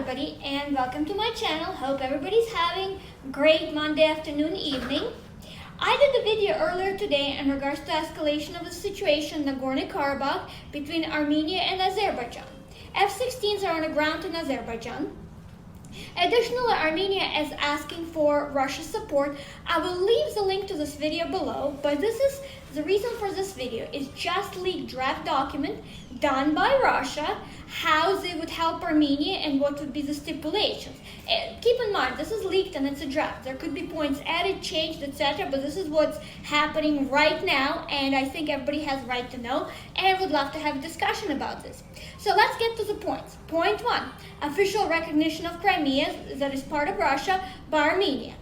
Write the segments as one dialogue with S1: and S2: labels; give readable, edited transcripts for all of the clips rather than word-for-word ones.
S1: everybody, and welcome to my channel. Hope everybody's having a great Monday afternoon, evening. I did a video earlier today in regards to escalation of the situation in Nagornij Karabakh between Armenia and Azerbaijan. F-16s are on the ground in Azerbaijan. Additionally, Armenia is asking for Russia's support. I will leave the link to this video below, but this is the reason for this video is just leaked draft document done by Russia, how they would help Armenia and what would be the stipulations. Keep in mind, this is leaked and it's a draft. There could be points added, changed, etc., but this is what's happening right now, and I think everybody has right to know, and would love to have a discussion about this. So let's get to the points. Point 1, official recognition of Crimea, that is part of Russia, by Armenia.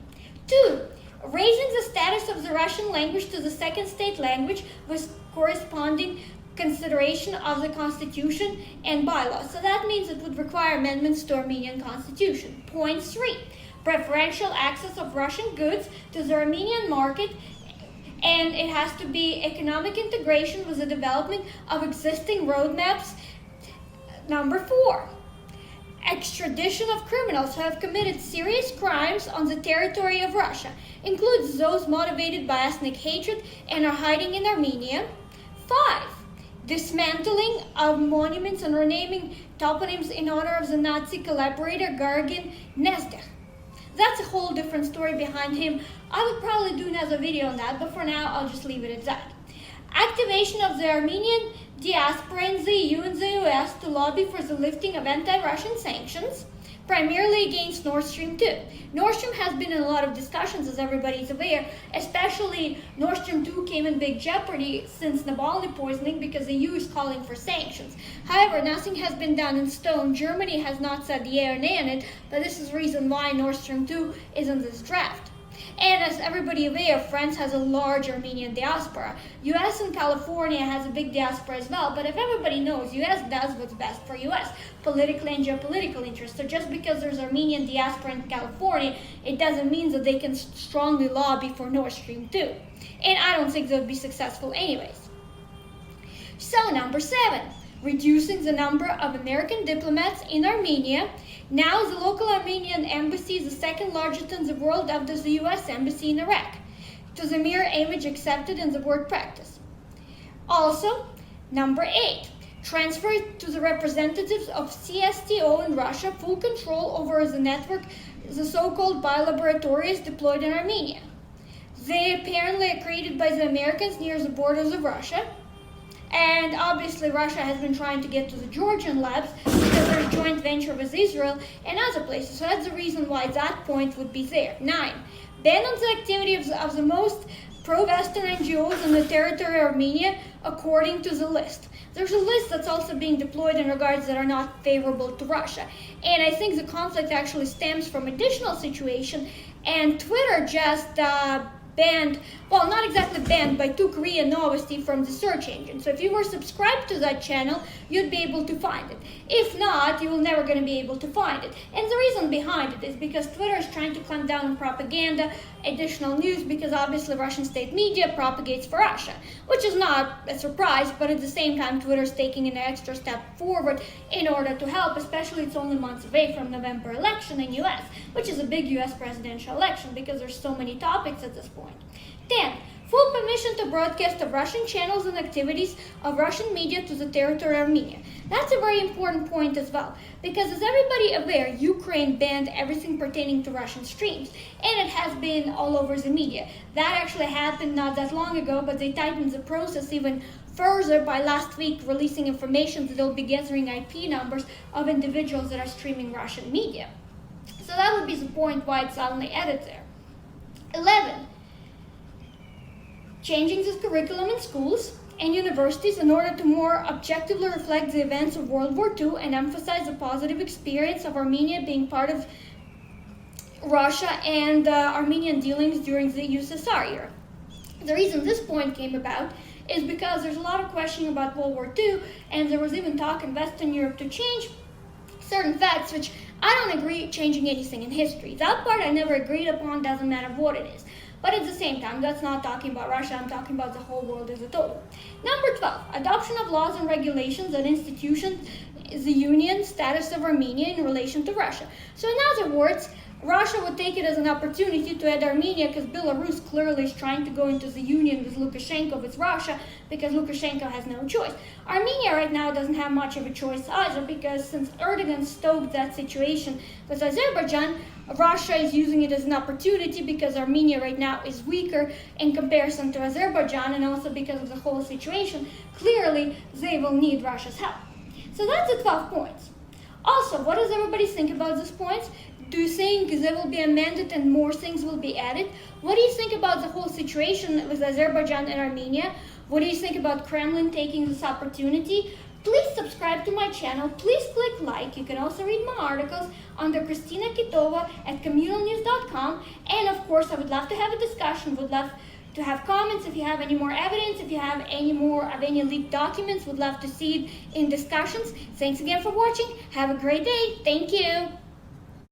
S1: 2, raising the status of the Russian language to the second state language with corresponding consideration of the constitution and bylaws. So that means it would require amendments to Armenian constitution. Point 3, preferential access of Russian goods to the Armenian market, and it has to be economic integration with the development of existing roadmaps. Number 4, extradition of criminals who have committed serious crimes on the territory of Russia, includes those motivated by ethnic hatred and are hiding in Armenia. 5, dismantling of monuments and renaming toponyms in honor of the Nazi collaborator Gargin Nezdeh. That's a whole different story behind him. I would probably do another video on that, but for now I'll just leave it at that. Activation of the Armenian diaspora in the EU and the US to lobby for the lifting of anti-Russian sanctions, primarily against Nord Stream 2. Nord Stream has been in a lot of discussions, as everybody is aware, especially Nord Stream 2 came in big jeopardy since Navalny poisoning because the EU is calling for sanctions. However, nothing has been done in stone. Germany has not said yay or nay on it, but this is the reason why Nord Stream 2 is in this draft. And as everybody aware, France has a large Armenian diaspora. US and California has a big diaspora as well, but if everybody knows, US does what's best for US, politically and geopolitical interests. So just because there's Armenian diaspora in California, it doesn't mean that they can strongly lobby for Nord Stream 2. And I don't think they would be successful anyways. So number 7, reducing the number of American diplomats in Armenia. Now the local Armenian embassy is the second largest in the world after the US embassy in Iraq, to the mere image accepted in the word practice. Also, number 8, transfer to the representatives of CSTO in Russia full control over the network, the so-called biolaboratories deployed in Armenia. They apparently are created by the Americans near the borders of Russia. And obviously Russia has been trying to get to the Georgian labs because there's joint venture with Israel and other places. So that's the reason why that point would be there. 9, ban on the activity of the most pro-Western NGOs in the territory of Armenia according to the list. There's a list that's also being deployed in regards that are not favorable to Russia. And I think the conflict actually stems from additional situation, and Twitter just banned, well, not exactly banned, but took RIA Novosti from the search engine. So if you were subscribed to that channel, you'd be able to find it. If not, you will never going to be able to find it. And the reason behind it is because Twitter is trying to clamp down on propaganda, additional news, because obviously Russian state media propagates for Russia, which is not a surprise, but at the same time, Twitter is taking an extra step forward in order to help, especially it's only months away from November election in US, which is a big US presidential election because there's so many topics at this point. 10, full permission to broadcast of Russian channels and activities of Russian media to the territory of Armenia. That's a very important point as well, because as everybody aware, Ukraine banned everything pertaining to Russian streams, and it has been all over the media. That actually happened not that long ago, but they tightened the process even further by last week releasing information that they'll be gathering IP numbers of individuals that are streaming Russian media. So that would be the point why it's suddenly added there. 11, changing the curriculum in schools and universities in order to more objectively reflect the events of World War II and emphasize the positive experience of Armenia being part of Russia and Armenian dealings during the USSR era. The reason this point came about is because there's a lot of questioning about World War II, and there was even talk in Western Europe to change certain facts, which I don't agree changing anything in history. That part I never agreed upon, doesn't matter what it is. But at the same time, that's not talking about Russia, I'm talking about the whole world as a total. Number 12, adoption of laws and regulations and institutions the union status of Armenia in relation to Russia. So in other words, Russia would take it as an opportunity to add Armenia because Belarus clearly is trying to go into the union with Lukashenko, with Russia, because Lukashenko has no choice. Armenia right now doesn't have much of a choice either, because since Erdogan stoked that situation with Azerbaijan, Russia is using it as an opportunity because Armenia right now is weaker in comparison to Azerbaijan, and also because of the whole situation. Clearly, they will need Russia's help. So that's the 12 points. Also, what does everybody think about these points? Do you think they will be amended and more things will be added? What do you think about the whole situation with Azerbaijan and Armenia? What do you think about Kremlin taking this opportunity? Please subscribe to my channel. Please click like. You can also read my articles under Kristina Kitova at communalnews.com. And of course, I would love to have a discussion. Would love to have comments. If you have any more evidence, if you have any more of any leaked documents, would love to see it in discussions. Thanks again for watching. Have a great day. Thank you.